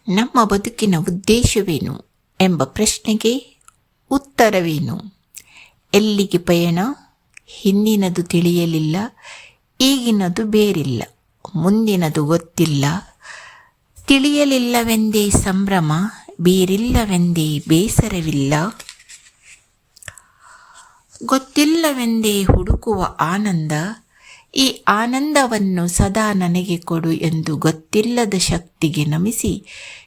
ನಮ್ಮ ಬದುಕಿನ ಉದ್ದೇಶವೇನು ಎಂಬ ಪ್ರಶ್ನೆಗೆ ಉತ್ತರವೇನು? ಎಲ್ಲಿಗೆ ಪಯಣ? ಹಿಂದಿನದು ತಿಳಿಯಲಿಲ್ಲ, ಈಗಿನದು ಬೇರಿಲ್ಲ, ಮುಂದಿನದು ಗೊತ್ತಿಲ್ಲ. ತಿಳಿಯಲಿಲ್ಲವೆಂದೇ ಸಂಭ್ರಮ, ಬೇರಿಲ್ಲವೆಂದೇ ಬೇಸರವಿಲ್ಲ. ಗೊತ್ತಿಲ್ಲವೆಂದೇ ಹುಡುಕುವ ಆನಂದ, ಈ ಆನಂದವನ್ನು ಸದಾ ನನಗೆ ಕೊಡು ಎಂದು ಗೊತ್ತಿಲ್ಲದ ಶಕ್ತಿಗೆ ನಮಿಸಿ,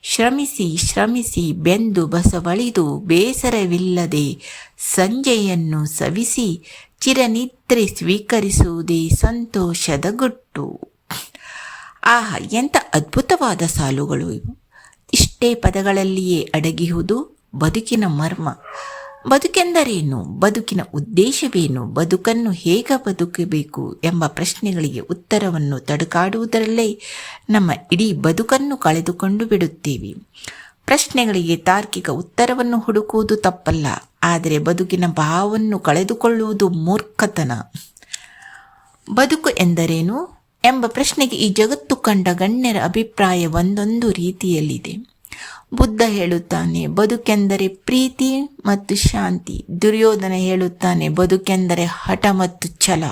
ಶ್ರಮಿಸಿ ಶ್ರಮಿಸಿ ಬೆಂದು ಬಸವಳಿದು ಬೇಸರವಿಲ್ಲದೆ ಸಂಜೆಯನ್ನು ಸವಿಸಿ ಚಿರನಿದ್ರೆ ಸ್ವೀಕರಿಸುವುದೇ ಸಂತೋಷದ ಗುಟ್ಟು. ಆಹಾ, ಎಂಥ ಅದ್ಭುತವಾದ ಸಾಲುಗಳು ಇವು! ಇಷ್ಟೇ ಪದಗಳಲ್ಲಿಯೇ ಅಡಗಿಹುದು ಬದುಕಿನ ಮರ್ಮ. ಬದುಕೆಂದರೇನು? ಬದುಕಿನ ಉದ್ದೇಶವೇನು? ಬದುಕನ್ನು ಹೇಗೆ ಬದುಕಬೇಕು ಎಂಬ ಪ್ರಶ್ನೆಗಳಿಗೆ ಉತ್ತರವನ್ನು ತಡುಕಾಡುವುದರಲ್ಲೇ ನಮ್ಮ ಇಡೀ ಬದುಕನ್ನು ಕಳೆದುಕೊಂಡು ಬಿಡುತ್ತೇವೆ. ಪ್ರಶ್ನೆಗಳಿಗೆ ತಾರ್ಕಿಕ ಉತ್ತರವನ್ನು ಹುಡುಕುವುದು ತಪ್ಪಲ್ಲ, ಆದರೆ ಬದುಕಿನ ಭಾವವನ್ನು ಕಳೆದುಕೊಳ್ಳುವುದು ಮೂರ್ಖತನ. ಬದುಕು ಎಂದರೇನು ಎಂಬ ಪ್ರಶ್ನೆಗೆ ಈ ಜಗತ್ತು ಕಂಡ ಗಣ್ಯರ ಅಭಿಪ್ರಾಯ ಒಂದೊಂದು ರೀತಿಯಲ್ಲಿದೆ. ಬುದ್ಧ ಹೇಳುತ್ತಾನೆ, ಬದುಕೆಂದರೆ ಪ್ರೀತಿ ಮತ್ತು ಶಾಂತಿ. ದುರ್ಯೋಧನ ಹೇಳುತ್ತಾನೆ, ಬದುಕೆಂದರೆ ಹಠ ಮತ್ತು ಛಲ.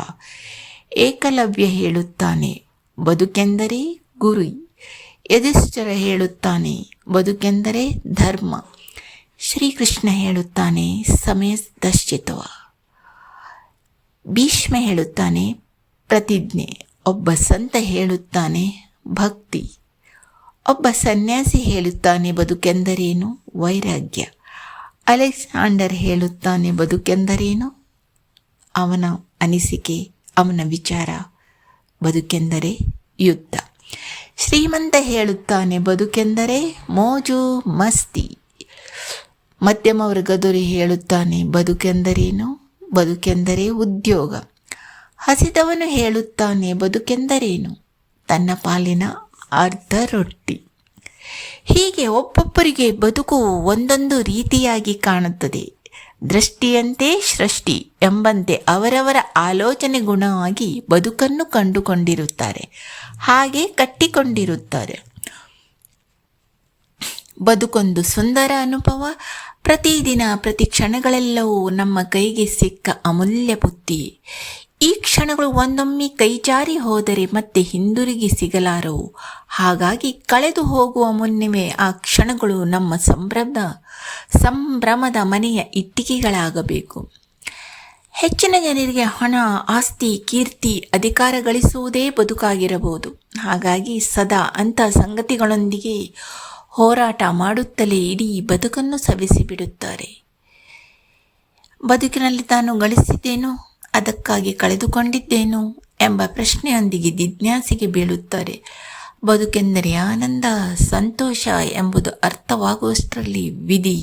ಏಕಲವ್ಯ ಹೇಳುತ್ತಾನೆ, ಬದುಕೆಂದರೆ ಗುರಿ. ಯುಧಿಷ್ಠಿರ ಹೇಳುತ್ತಾನೆ, ಬದುಕೆಂದರೆ ಧರ್ಮ. ಶ್ರೀಕೃಷ್ಣ ಹೇಳುತ್ತಾನೆ, ಸಮಯದಶ್ಚಿತ್ವ. ಭೀಷ್ಮ ಹೇಳುತ್ತಾನೆ, ಪ್ರತಿಜ್ಞೆ. ಒಬ್ಬ ಸಂತ ಹೇಳುತ್ತಾನೆ, ಭಕ್ತಿ. ಒಬ್ಬ ಸನ್ಯಾಸಿ ಹೇಳುತ್ತಾನೆ, ಬದುಕೆಂದರೇನು? ವೈರಾಗ್ಯ. ಅಲೆಕ್ಸಾಂಡರ್ ಹೇಳುತ್ತಾನೆ, ಬದುಕೆಂದರೇನು? ಅವನ ಅನಿಸಿಕೆ, ಅವನ ವಿಚಾರ. ಬದುಕೆಂದರೆ ಯುದ್ಧ. ಶ್ರೀಮಂತ ಹೇಳುತ್ತಾನೆ, ಬದುಕೆಂದರೆ ಮೋಜು ಮಸ್ತಿ. ಮಧ್ಯಮ ವರ್ಗದವರು ಹೇಳುತ್ತಾನೆ, ಬದುಕೆಂದರೇನು? ಬದುಕೆಂದರೆ ಉದ್ಯೋಗ. ಹಸಿದವನು ಹೇಳುತ್ತಾನೆ, ಬದುಕೆಂದರೇನು? ತನ್ನ ಪಾಲಿನ ಅರ್ಧ ರೊಟ್ಟಿ. ಹೀಗೆ ಒಬ್ಬೊಬ್ಬರಿಗೆ ಬದುಕು ಒಂದೊಂದು ರೀತಿಯಾಗಿ ಕಾಣುತ್ತದೆ. ದೃಷ್ಟಿಯಂತೆ ಸೃಷ್ಟಿ ಎಂಬಂತೆ ಅವರವರ ಆಲೋಚನೆ ಗುಣವಾಗಿ ಬದುಕನ್ನು ಕಂಡುಕೊಂಡಿರುತ್ತಾರೆ, ಹಾಗೆ ಕಟ್ಟಿಕೊಂಡಿರುತ್ತಾರೆ. ಬದುಕೊಂದು ಸುಂದರ ಅನುಭವ. ಪ್ರತಿದಿನ ಪ್ರತಿ ಕ್ಷಣಗಳೆಲ್ಲವೂ ನಮ್ಮ ಕೈಗೆ ಸಿಕ್ಕ ಅಮೂಲ್ಯ ಬುತ್ತಿ. ಈ ಕ್ಷಣಗಳು ಒಂದೊಮ್ಮೆ ಕೈಜಾರಿ ಹೋದರೆ ಮತ್ತೆ ಹಿಂದಿರುಗಿ ಸಿಗಲಾರವು. ಹಾಗಾಗಿ ಕಳೆದು ಹೋಗುವ ಮುನ್ನವೇ ಆ ಕ್ಷಣಗಳು ನಮ್ಮ ಸಂಭ್ರಮದ ಮನೆಯ ಇಟ್ಟಿಗೆಗಳಾಗಬೇಕು. ಹೆಚ್ಚಿನ ಜನರಿಗೆ ಹಣ, ಆಸ್ತಿ, ಕೀರ್ತಿ, ಅಧಿಕಾರ ಗಳಿಸುವುದೇ ಬದುಕಾಗಿರಬಹುದು. ಹಾಗಾಗಿ ಸದಾ ಅಂಥ ಸಂಗತಿಗಳೊಂದಿಗೆ ಹೋರಾಟ ಮಾಡುತ್ತಲೇ ಇಡೀ ಬದುಕನ್ನು ಸವಿಸಿಬಿಡುತ್ತಾರೆ. ಬದುಕಿನಲ್ಲಿ ತಾನು ಗಳಿಸಿದ್ದೇನೋ, ಅದಕ್ಕಾಗಿ ಕಳೆದುಕೊಂಡಿದ್ದೇನೋ ಎಂಬ ಪ್ರಶ್ನೆಯೊಂದಿಗೆ ಜಿಜ್ಞಾಸೆಗೆ ಬೀಳುತ್ತಾರೆ. ಬದುಕೆಂದರೆ ಆನಂದ, ಸಂತೋಷ ಎಂಬುದು ಅರ್ಥವಾಗುವಷ್ಟರಲ್ಲಿ ವಿಧಿ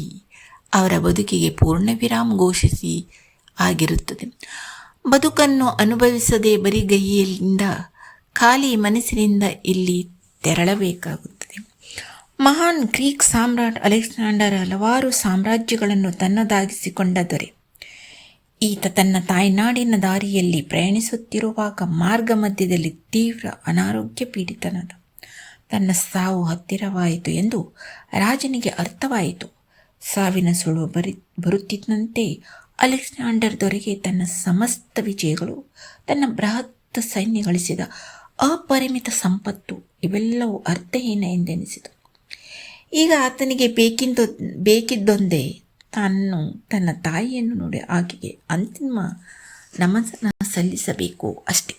ಅವರ ಬದುಕಿಗೆ ಪೂರ್ಣ ವಿರಾಮ ಘೋಷಿಸಿ ಆಗಿರುತ್ತದೆ. ಬದುಕನ್ನು ಅನುಭವಿಸದೆ ಬರಿಗೈಯಿಂದ, ಖಾಲಿ ಮನಸ್ಸಿನಿಂದ ಇಲ್ಲಿ ತೆರಳಬೇಕಾಗುತ್ತದೆ. ಮಹಾನ್ ಗ್ರೀಕ್ ಸಾಮ್ರಾಟ್ ಅಲೆಕ್ಸಾಂಡರ್ ಹಲವಾರು ಸಾಮ್ರಾಜ್ಯಗಳನ್ನು ತನ್ನದಾಗಿಸಿಕೊಂಡ ದೊರೆ. ಈತ ತನ್ನ ತಾಯ್ನಾಡಿನ ದಾರಿಯಲ್ಲಿ ಪ್ರಯಾಣಿಸುತ್ತಿರುವಾಗ ಮಾರ್ಗ ಮಧ್ಯದಲ್ಲಿ ತೀವ್ರ ಅನಾರೋಗ್ಯ ಪೀಡಿತನಾದ. ತನ್ನ ಸಾವು ಹತ್ತಿರವಾಯಿತು ಎಂದು ರಾಜನಿಗೆ ಅರ್ಥವಾಯಿತು. ಸಾವಿನ ಸುಳು ಬರುತ್ತಿದ್ದಂತೆ ಅಲೆಕ್ಸಾಂಡರ್ ದೊರೆಗೆ ತನ್ನ ಸಮಸ್ತ ವಿಜಯಗಳು, ತನ್ನ ಬೃಹತ್ ಸೈನ್ಯ ಗಳಿಸಿದ ಅಪರಿಮಿತ ಸಂಪತ್ತು ಇವೆಲ್ಲವೂ ಅರ್ಥಹೀನ ಎಂದೆನಿಸಿತು. ಈಗ ಆತನಿಗೆ ಬೇಕಿದ್ದೊಂದೇ ತಾನು ತನ್ನ ತಾಯಿಯನ್ನು ನೋಡಿ ಆಕೆಗೆ ಅಂತಿಮ ನಮನ ಸಲ್ಲಿಸಬೇಕು ಅಷ್ಟೆ.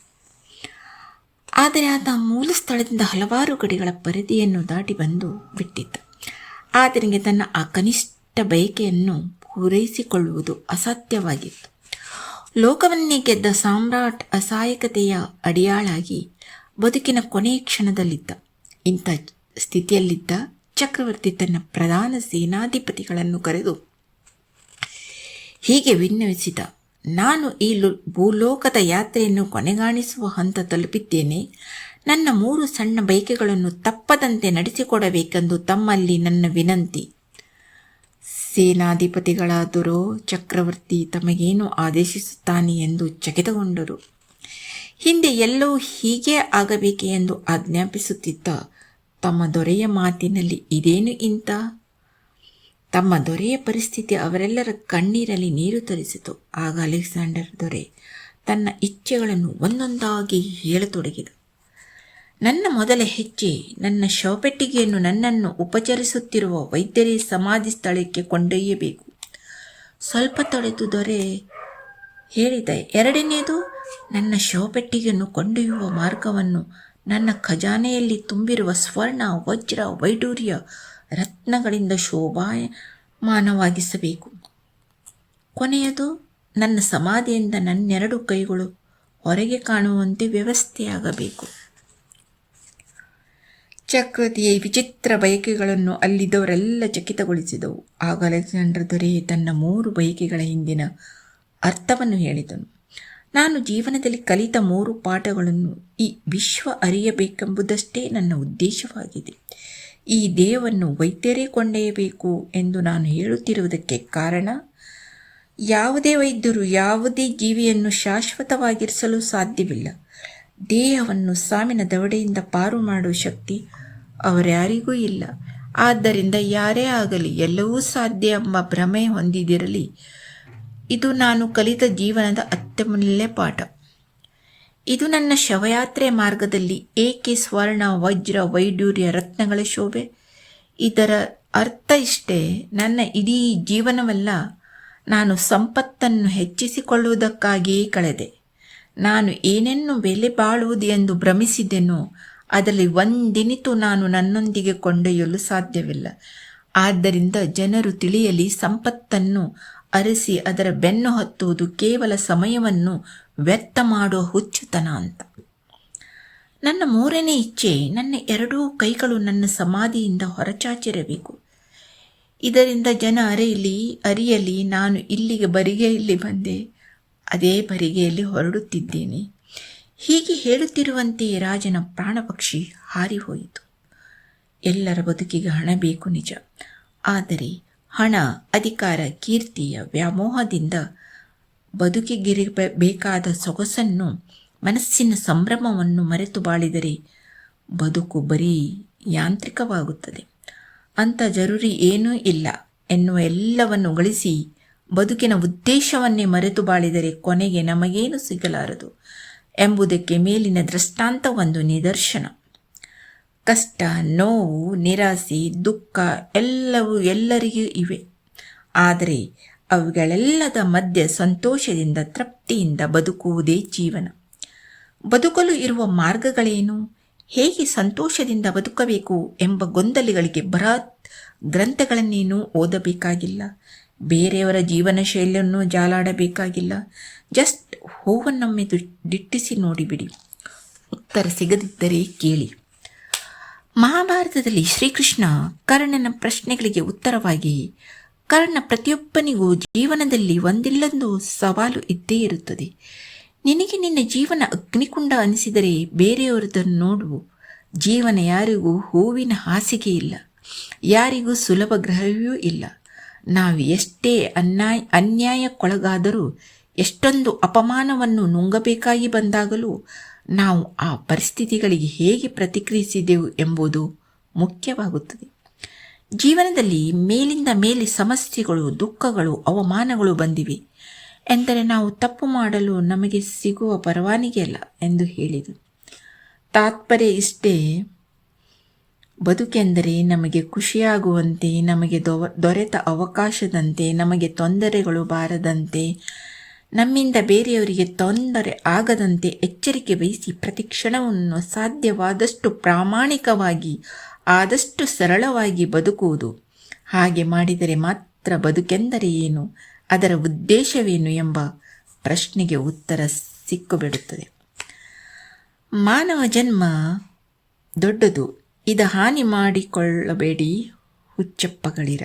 ಆದರೆ ಆತ ಮೂಲ ಸ್ಥಳದಿಂದ ಹಲವಾರು ಗಡಿಗಳ ಪರಿಧಿಯನ್ನು ದಾಟಿ ಬಂದು ಬಿಟ್ಟಿದ್ದ. ಆತನಿಗೆ ತನ್ನ ಆ ಕನಿಷ್ಠ ಬಯಕೆಯನ್ನು ಪೂರೈಸಿಕೊಳ್ಳುವುದು ಅಸಾಧ್ಯವಾಗಿತ್ತು. ಲೋಕವನ್ನೇ ಗೆದ್ದ ಸಾಮ್ರಾಟ್ ಅಸಹಾಯಕತೆಯ ಅಡಿಯಾಳಾಗಿ ಬದುಕಿನ ಕೊನೆಯ ಕ್ಷಣದಲ್ಲಿದ್ದ. ಇಂಥ ಸ್ಥಿತಿಯಲ್ಲಿದ್ದ ಚಕ್ರವರ್ತಿ ತನ್ನ ಪ್ರಧಾನ ಸೇನಾಧಿಪತಿಗಳನ್ನು ಕರೆದು ಹೀಗೆ ವಿನ್ನವಿಸಿದ, ನಾನು ಈ ಭೂಲೋಕದ ಯಾತ್ರೆಯನ್ನು ಕೊನೆಗಾಣಿಸುವ ಹಂತ ತಲುಪಿದ್ದೇನೆ. ನನ್ನ 3 ಸಣ್ಣ ಬಯಕೆಗಳನ್ನು ತಪ್ಪದಂತೆ ನಡೆಸಿಕೊಡಬೇಕೆಂದು ತಮ್ಮಲ್ಲಿ ನನ್ನ ವಿನಂತಿ. ಸೇನಾಧಿಪತಿಗಳಾದರೋ ಚಕ್ರವರ್ತಿ ತಮಗೇನು ಆದೇಶಿಸುತ್ತಾನೆ ಎಂದು ಚಕಿತಗೊಂಡರು. ಹಿಂದೆ ಎಲ್ಲವೂ ಹೀಗೆ ಆಗಬೇಕೆ ಎಂದು ಆಜ್ಞಾಪಿಸುತ್ತಿದ್ದ ತಮ್ಮ ದೊರೆಯ ಮಾತಿನಲ್ಲಿ ಇದೇನು ಇಂಥ? ತಮ್ಮ ದೊರೆಯ ಪರಿಸ್ಥಿತಿ ಅವರೆಲ್ಲರ ಕಣ್ಣೀರಲ್ಲಿ ನೀರು ತರಿಸಿತು. ಆಗ ಅಲೆಕ್ಸಾಂಡರ್ ದೊರೆ ತನ್ನ ಇಚ್ಛೆಗಳನ್ನು ಒಂದೊಂದಾಗಿ ಹೇಳತೊಡಗಿದ. ನನ್ನ ಮೊದಲ ಹೆಜ್ಜೆ ನನ್ನ ಶವಪೆಟ್ಟಿಗೆಯನ್ನು ನನ್ನನ್ನು ಉಪಚರಿಸುತ್ತಿರುವ ವೈದ್ಯರೇ ಸಮಾಧಿ ಸ್ಥಳಕ್ಕೆ ಕೊಂಡೊಯ್ಯಬೇಕು. ಸ್ವಲ್ಪ ತಡೆದು ದೊರೆ ಹೇಳಿದ, ಎರಡನೆಯದು, ನನ್ನ ಶವಪೆಟ್ಟಿಗೆಯನ್ನು ಕೊಂಡೊಯ್ಯುವ ಮಾರ್ಗವನ್ನು ನನ್ನ ಖಜಾನೆಯಲ್ಲಿ ತುಂಬಿರುವ ಸ್ವರ್ಣ, ವಜ್ರ, ವೈಡೂರ್ಯ, ರತ್ನಗಳಿಂದ ಶೋಭಾಯಮಾನವಾಗಿಸಬೇಕು. ಕೊನೆಯದು, ನನ್ನ ಸಮಾಧಿಯಿಂದ ನನ್ನೆರಡು ಕೈಗಳು ಹೊರಗೆ ಕಾಣುವಂತೆ ವ್ಯವಸ್ಥೆಯಾಗಬೇಕು. ಚಕ್ರವರ್ತಿಯ ವಿಚಿತ್ರ ಬಯಕೆಗಳನ್ನು ಅಲ್ಲಿದ್ದವರೆಲ್ಲ ಚಕಿತಗೊಳಿಸಿದವು. ಆಗ ಅಲೆಕ್ಸಾಂಡರ್ ದೊರೆ ತನ್ನ 3 ಬಯಕೆಗಳ ಹಿಂದಿನ ಅರ್ಥವನ್ನು ಹೇಳಿದನು. ನಾನು ಜೀವನದಲ್ಲಿ ಕಲಿತ 3 ಪಾಠಗಳನ್ನು ಈ ವಿಶ್ವ ಅರಿಯಬೇಕೆಂಬುದಷ್ಟೇ ನನ್ನ ಉದ್ದೇಶವಾಗಿದೆ. ಈ ದೇಹವನ್ನು ವೈದ್ಯರೇ ಕೊಂಡೊಯ್ಯಬೇಕು ಎಂದು ನಾನು ಹೇಳುತ್ತಿರುವುದಕ್ಕೆ ಕಾರಣ, ಯಾವುದೇ ವೈದ್ಯರು ಯಾವುದೇ ಜೀವಿಯನ್ನು ಶಾಶ್ವತವಾಗಿರಿಸಲು ಸಾಧ್ಯವಿಲ್ಲ. ದೇಹವನ್ನು ಸಾವಿನ ದವಡೆಯಿಂದ ಪಾರು ಮಾಡುವ ಶಕ್ತಿ ಅವರ್ಯಾರಿಗೂ ಇಲ್ಲ. ಆದ್ದರಿಂದ ಯಾರೇ ಆಗಲಿ ಎಲ್ಲವೂ ಸಾಧ್ಯ ಎಂಬ ಭ್ರಮೆ ಹೊಂದಿದಿರಲಿ. ಇದು ನಾನು ಕಲಿತ ಜೀವನದ ಅತ್ಯಮೂಲ್ಯ ಪಾಠ. ಇದು ನನ್ನ ಶವಯಾತ್ರೆ ಮಾರ್ಗದಲ್ಲಿ ಏಕೆ ಸ್ವರ್ಣ, ವಜ್ರ, ವೈಡೂರ್ಯ, ರತ್ನಗಳ ಶೋಭೆ? ಇದರ ಅರ್ಥ ಇಷ್ಟೇ, ನನ್ನ ಇಡೀ ಜೀವನವೆಲ್ಲ ನಾನು ಸಂಪತ್ತನ್ನು ಹೆಚ್ಚಿಸಿಕೊಳ್ಳುವುದಕ್ಕಾಗಿಯೇ ಕಳೆದೆ. ನಾನು ಏನನ್ನು ಬೆಲೆ ಬಾಳುವುದು ಎಂದು ಭ್ರಮಿಸಿದೆನೋ ಅದರಲ್ಲಿ ಒಂದಿನಿತೂ ನಾನು ನನ್ನೊಂದಿಗೆ ಕೊಂಡೊಯ್ಯಲು ಸಾಧ್ಯವಿಲ್ಲ. ಆದ್ದರಿಂದ ಜನರು ತಿಳಿಯಲಿ, ಸಂಪತ್ತನ್ನು ಅರಸಿ ಅದರ ಬೆನ್ನು ಹತ್ತುವುದು ಕೇವಲ ಸಮಯವನ್ನು ವ್ಯರ್ಥ ಮಾಡುವ ಹುಚ್ಚುತನ ಅಂತ. ನನ್ನ 3ನೇ ಇಚ್ಛೆ, ನನ್ನ 2 ಕೈಗಳು ನನ್ನ ಸಮಾಧಿಯಿಂದ ಹೊರಚಾಚಿರಬೇಕು. ಇದರಿಂದ ಜನ ಅರಿಯಲಿ ನಾನು ಇಲ್ಲಿಗೆ ಬರಿಗೆಯಲ್ಲಿ ಬಂದೆ, ಅದೇ ಬರಿಗೆಯಲ್ಲಿ ಹೊರಡುತ್ತಿದ್ದೇನೆ. ಹೀಗೆ ಹೇಳುತ್ತಿರುವಂತೆಯೇ ರಾಜನ ಪ್ರಾಣಪಕ್ಷಿ ಹಾರಿಹೋಯಿತು. ಎಲ್ಲರ ಬದುಕಿಗೆ ಹಣ ಬೇಕು ನಿಜ, ಆದರೆ ಹಣ, ಅಧಿಕಾರ, ಕೀರ್ತಿಯ ವ್ಯಾಮೋಹದಿಂದ ಬದುಕಿಗಿರಬೇಕಾದ ಸೊಗಸನ್ನು, ಮನಸ್ಸಿನ ಸಂಭ್ರಮವನ್ನು ಮರೆತು ಬಾಳಿದರೆ ಬದುಕು ಬರೀ ಯಾಂತ್ರಿಕವಾಗುತ್ತದೆ. ಅಂಥ ಜರೂರಿ ಏನೂ ಇಲ್ಲ ಎನ್ನುವ ಎಲ್ಲವನ್ನು ಗಳಿಸಿ ಬದುಕಿನ ಉದ್ದೇಶವನ್ನೇ ಮರೆತು ಬಾಳಿದರೆ ಕೊನೆಗೆ ನಮಗೇನು ಸಿಗಲಾರದು ಎಂಬುದಕ್ಕೆ ಮೇಲಿನ ದೃಷ್ಟಾಂತ ಒಂದು ನಿದರ್ಶನ. ಕಷ್ಟ, ನೋವು, ನಿರಾಸೆ, ದುಃಖ ಎಲ್ಲವೂ ಎಲ್ಲರಿಗೂ ಇವೆ. ಆದರೆ ಅವುಗಳೆಲ್ಲದ ಮಧ್ಯೆ ಸಂತೋಷದಿಂದ, ತೃಪ್ತಿಯಿಂದ ಬದುಕುವುದೇ ಜೀವನ. ಬದುಕಲು ಇರುವ ಮಾರ್ಗಗಳೇನು, ಹೇಗೆ ಸಂತೋಷದಿಂದ ಬದುಕಬೇಕು ಎಂಬ ಗೊಂದಲಿಗಳಿಗೆ ಬೃಹತ್ ಗ್ರಂಥಗಳನ್ನೇನೂ ಓದಬೇಕಾಗಿಲ್ಲ. ಬೇರೆಯವರ ಜೀವನ ಶೈಲಿಯನ್ನು ಜಾಲಾಡಬೇಕಾಗಿಲ್ಲ. ಜಸ್ಟ್ ಹೂವನ್ನೊಮ್ಮೆ ದಿಟ್ಟಿಸಿ ನೋಡಿಬಿಡಿ. ಉತ್ತರ ಸಿಗದಿದ್ದರೆ ಕೇಳಿ. ಮಹಾಭಾರತದಲ್ಲಿ ಶ್ರೀಕೃಷ್ಣ ಕರ್ಣನ ಪ್ರಶ್ನೆಗಳಿಗೆ ಉತ್ತರವಾಗಿ, ಕರ್ಣ, ಪ್ರತಿಯೊಬ್ಬನಿಗೂ ಜೀವನದಲ್ಲಿ ಒಂದಿಲ್ಲೊಂದು ಸವಾಲು ಇದ್ದೇ ಇರುತ್ತದೆ. ನಿನಗೆ ನಿನ್ನ ಜೀವನ ಅಗ್ನಿಕುಂಡ ಅನಿಸಿದರೆ ಬೇರೆಯವರದನ್ನು ನೋಡು. ಜೀವನ ಯಾರಿಗೂ ಹೂವಿನ ಹಾಸಿಗೆ ಇಲ್ಲ, ಯಾರಿಗೂ ಸುಲಭ ಗ್ರಹವೂ ಇಲ್ಲ. ನಾವು ಎಷ್ಟೇ ಅನ್ಯಾಯಕ್ಕೊಳಗಾದರೂ, ಎಷ್ಟೊಂದು ಅಪಮಾನವನ್ನು ನುಂಗಬೇಕಾಗಿ ಬಂದಾಗಲೂ ನಾವು ಆ ಪರಿಸ್ಥಿತಿಗಳಿಗೆ ಹೇಗೆ ಪ್ರತಿಕ್ರಿಯಿಸಿದೆವು ಎಂಬುದು ಮುಖ್ಯವಾಗುತ್ತದೆ. ಜೀವನದಲ್ಲಿ ಮೇಲಿಂದ ಮೇಲೆ ಸಮಸ್ಯೆಗಳು, ದುಃಖಗಳು, ಅವಮಾನಗಳು ಬಂದಿವೆ ಎಂದರೆ ನಾವು ತಪ್ಪು ಮಾಡಲು ನಮಗೆ ಸಿಗುವ ಪರವಾನಗಿಯಲ್ಲ ಎಂದು ಹೇಳಿದರು. ತಾತ್ಪರ್ಯ ಇಷ್ಟೇ, ಬದುಕೆಂದರೆ ನಮಗೆ ಖುಷಿಯಾಗುವಂತೆ, ನಮಗೆ ದೊರೆತ ಅವಕಾಶದಂತೆ, ನಮಗೆ ತೊಂದರೆಗಳು ಬಾರದಂತೆ, ನಮ್ಮಿಂದ ಬೇರೆಯವರಿಗೆ ತೊಂದರೆ ಆಗದಂತೆ ಎಚ್ಚರಿಕೆ ವಹಿಸಿ ಪ್ರತಿ ಕ್ಷಣವನ್ನು ಸಾಧ್ಯವಾದಷ್ಟು ಪ್ರಾಮಾಣಿಕವಾಗಿ, ಆದಷ್ಟು ಸರಳವಾಗಿ ಬದುಕುವುದು. ಹಾಗೆ ಮಾಡಿದರೆ ಮಾತ್ರ ಬದುಕೆಂದರೆ ಏನು, ಅದರ ಉದ್ದೇಶವೇನು ಎಂಬ ಪ್ರಶ್ನೆಗೆ ಉತ್ತರ ಸಿಕ್ಕಿಬಿಡುತ್ತದೆ. ಮಾನವ ಜನ್ಮ ದೊಡ್ಡದು, ಇದ ಹಾನಿ ಮಾಡಿಕೊಳ್ಳಬೇಡಿ ಹುಚ್ಚಪ್ಪಗಳಿರ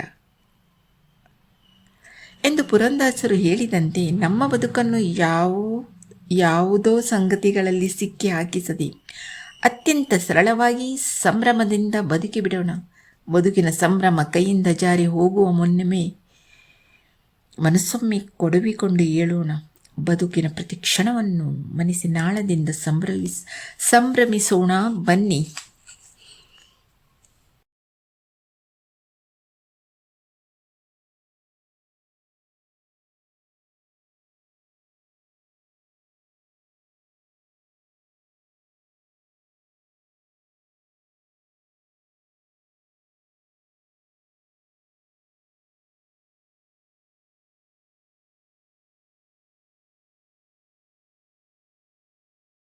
ಎಂದು ಪುರಂದಾಸರು ಹೇಳಿದಂತೆ ನಮ್ಮ ಬದುಕನ್ನು ಯಾವುದೋ ಸಂಗತಿಗಳಲ್ಲಿ ಸಿಕ್ಕಿ ಹಾಕಿಸದೆ ಅತ್ಯಂತ ಸರಳವಾಗಿ ಸಂಭ್ರಮದಿಂದ ಬದುಕಿ ಬಿಡೋಣ. ಬದುಕಿನ ಸಂಭ್ರಮ ಕೈಯಿಂದ ಜಾರಿ ಹೋಗುವ ಮುನ್ನವೇ ಮನಸ್ಸೊಮ್ಮೆ ಕೊಡವಿಕೊಂಡು ಏಳೋಣ. ಬದುಕಿನ ಪ್ರತಿ ಕ್ಷಣವನ್ನು ಮನಸ್ಸಿನಾಳದಿಂದ ಸಂಭ್ರಮಿಸೋಣ. ಬನ್ನಿ.